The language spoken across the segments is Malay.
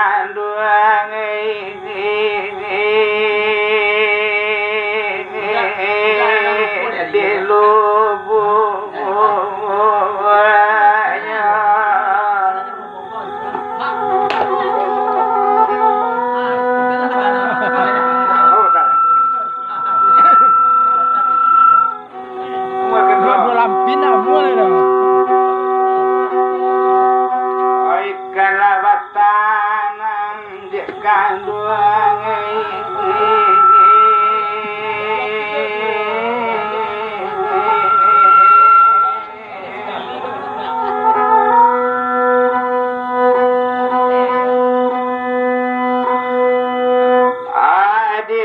kanduang di lubuknya kalabatan di kanduang adi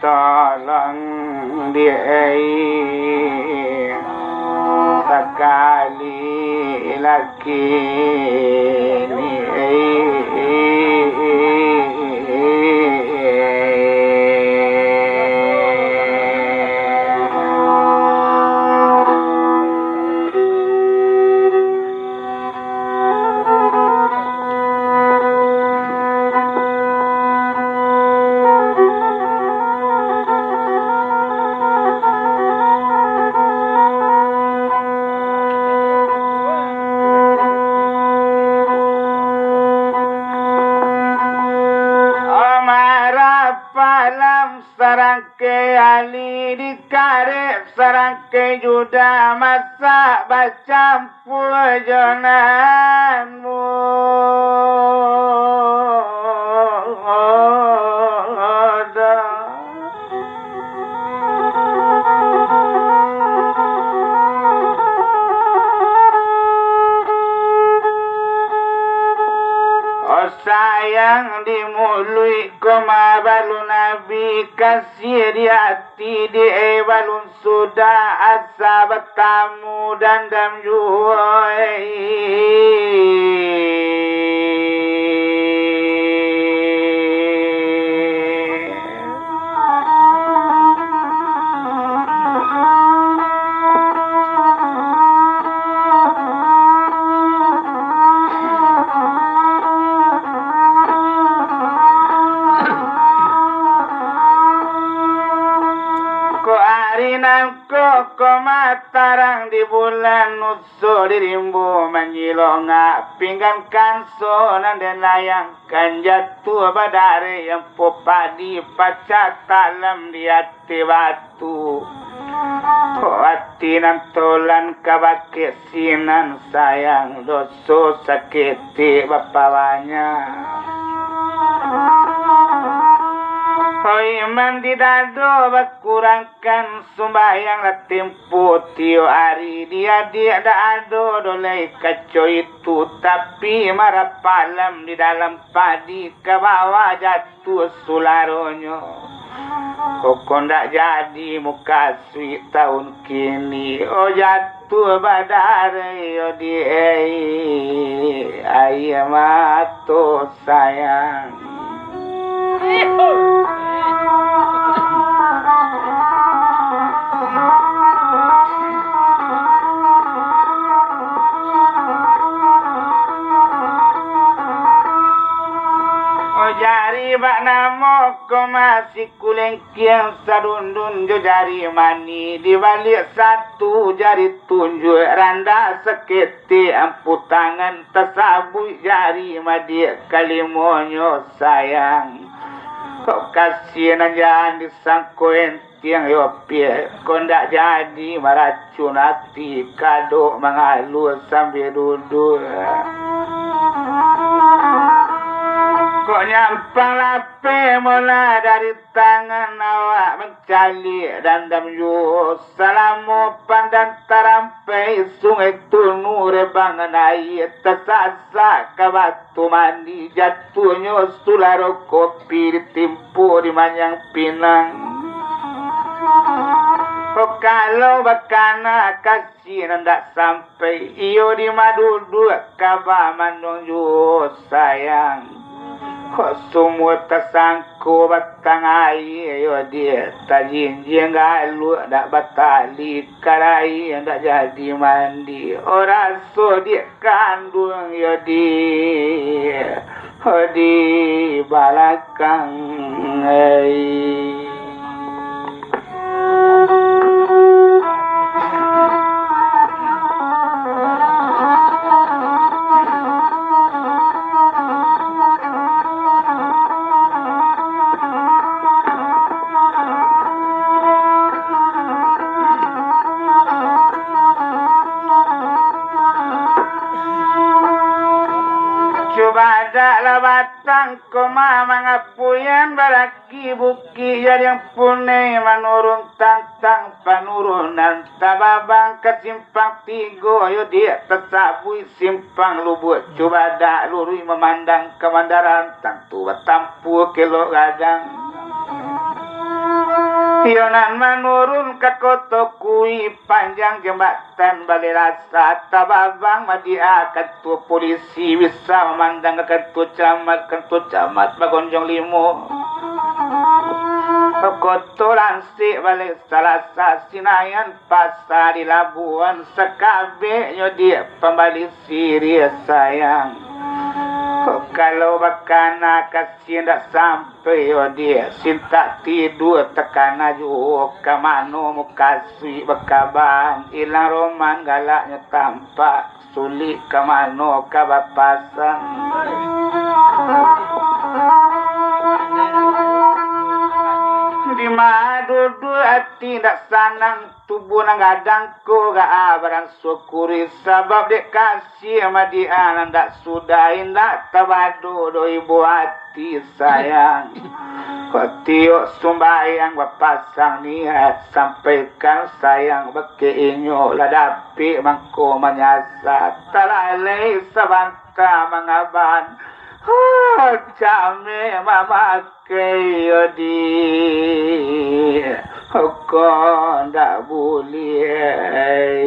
tolong dia sekali lagi sarangke ali dikarep sarangke juda masa bacampur jonanmu sayang dimului koma balun nabi kasih di hati di balun sudah asa bertamu dan dam Matarang di bulan nuso di rimbu menyilong pinggan kanso dan layangkan jatuh badare yang popadi pacat talam di hati batu hati nantolan kabake sinan sayang doso sakiti bapawanya hoi mandi dado berkurangkan sumbayang latimpu tio hari dia ada ado dolai kaco itu tapi marah palam di dalam padi ke bawah jatuh sularonyo kok ndak jadi muka sui tahun kini oh jatuh tu badare yo di ayamato sayang. Jari bak namo ko masih kulengkiang sadundun jo jari mani di balik satu jari tunjuk randa sekete ampu tangan tersabui jari madi kalimonyo sayang kok kasih jangan disangkoen tiang yo pie kok ndak jadi meracun hati kado mengalur sambil duduk. Kok nyampang lape mula dari tangan awak mencali dan damju salamu pandan tarampai sungai tunu rebangan air tersasa ke batu mandi jatuhnya sularo kopi ditimpu di Manyang Pinang. Kok kalau bakana kasih nendak sampai iyo di madu dua kabar mandong ju sayang. Kok semua tersangku batang air yo dia tajinjing galu dak batali karai ndak jadi mandi ora so dia kandung yo dia di balakang Badaklah batang koma mangapuyan balaki buki yang punai menurun tantang penurunan tababang ke simpang tigo yo dia tersabui simpang lubuk coba dak lurui memandang kemandaran tentu bertampu kilo gadang Yonan menurun ke kota kui panjang jembatan balai rasa tababang madia ketua polisi bisa memandang ke ketua camat bagonjong limo kota lansik balai salasa sinayan pasar di Labuan sekabe dia pembali siri sayang. Kalau bakana kasih ndak sampai yo dia sinta tidur tekana ju kamano mukasi bakaban ilang roman galaknya tampak sulit kamano kabapasan di madu hati ndak sanang tubuh nang gadangku ga abaran syukuri sebab dek kasih sama dia ndak sudah indak tabado do ibu hati sayang kok tiok sumbayang bapasang niat sampaikan sayang beke inyo ladapi mangko menyasat talalai sabanta mangaban Chame mama kayo di ko ndak boleh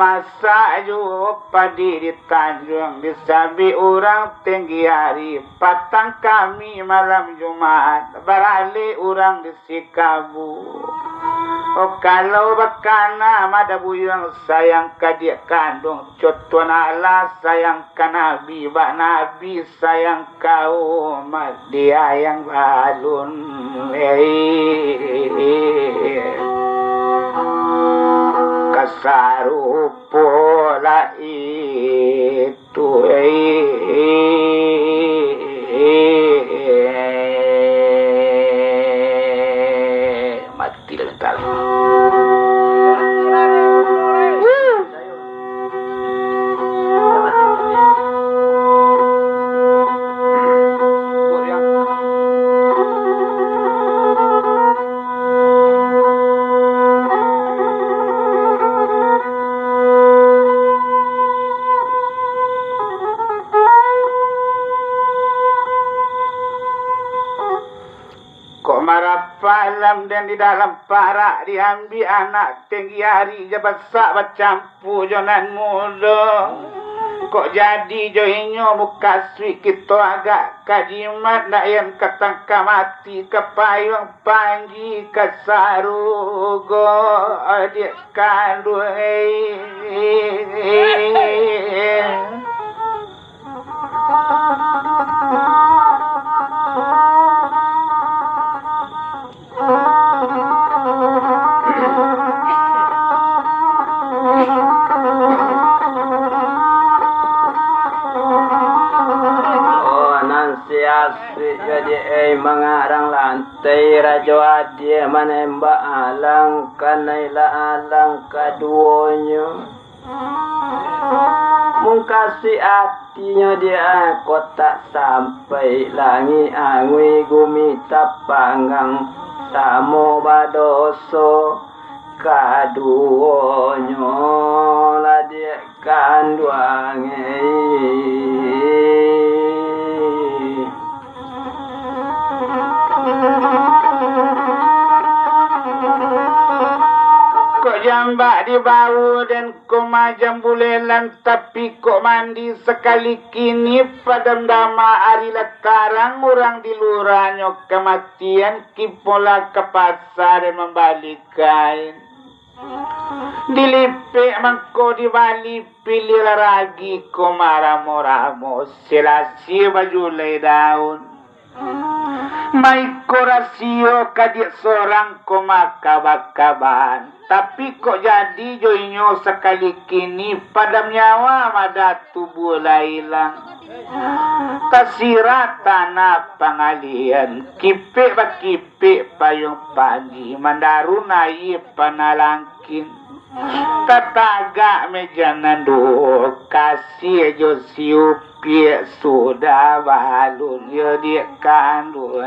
masa ju padi di Tanjung disabi orang tinggi hari patang kami malam Jumat beralih orang di Sikabu kalau bakana mada buyang sayang kadia kandung cotuan Allah sayang kanabi bak nabi sayang kau dia yang balun kasarupola itu mati dengan tali palam dan di dalam parak diambil anak tinggi hari je besar bercampur jonan muda. Kok jadi joinyo muka sweet kita agak kajimat nak yang ketangka mati kepayung panji kesarugo adik kandung jadi mengarang lantai rajo adi menembak alang kanaila alang kaduonyo mungkasi hatinya dia kotak sampai langi angwi gumita panggang samo badoso kaduonyo lah dia kanduange kok jambak di bau dan kok majam bulelan tapi kok mandi sekali kini padam dama ari lekarang orang di luranyo kematian kipola ke pasar dan membalik kain dilipik mangko di bali pilih lagi ko maramo-ramo selasi baju lay daun may korasio kadik seorang komakabakaban tapi kok jadi joinyo sekali kini padam nyawa mada tubuh lailang tasira tanah pangalian kipik bakipik payung pagi mandaru naik panalangkin tataga meja nando kasih josiu pie sudah balun yo dia kandung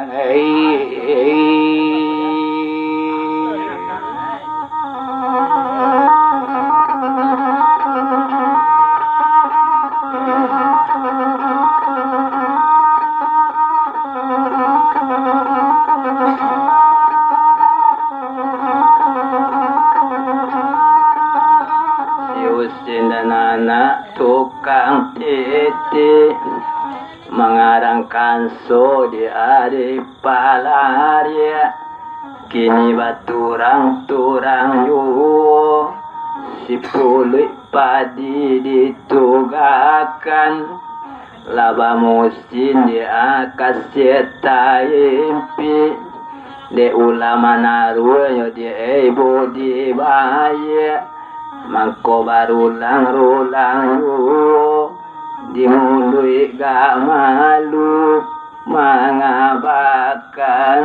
tukang titi mengarang kanso di hari palaria kini baturang-turang yu si puluh padi ditugakan laba musim dia kasih taimpi de ulama naruyo dia ibu di bahaya mangko barulang-rulang dimului gak malu mengabakan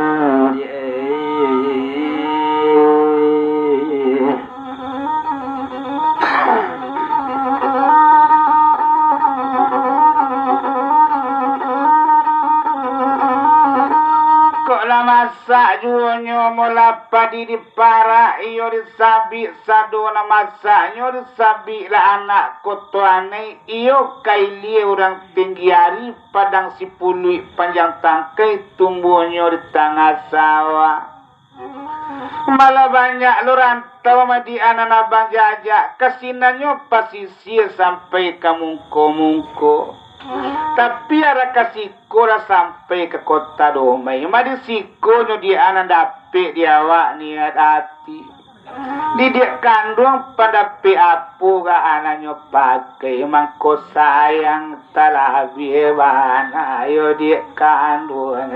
masa junyo mula padi di para iyo disabi sadona masa nyo disabi la anak kotoane iyo kaili orang tinggi hari padang sipului panjang tangkai tumbuhnya di tengah sawah malah banyak lu rantau madi anak abang jajak kesinanyo pasisir sampai ke mungko-mungko tapi ada kasiko lah sampai ke kota domai madi siko nyo di anak dapet dia awak niat hati di dia kandung pada pe apu ga anaknya pakai mangko sayang talah bieban ayo dia kandung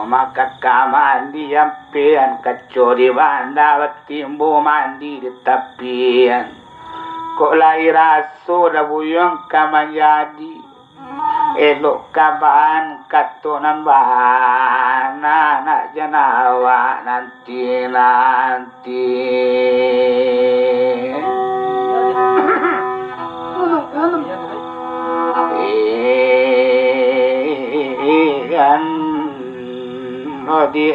maka kamandi ampean kacori banda batimbu mandi di tapian kok lahir aso da buyong kamanyadi elok kaban katonan bana nak janawa nanti di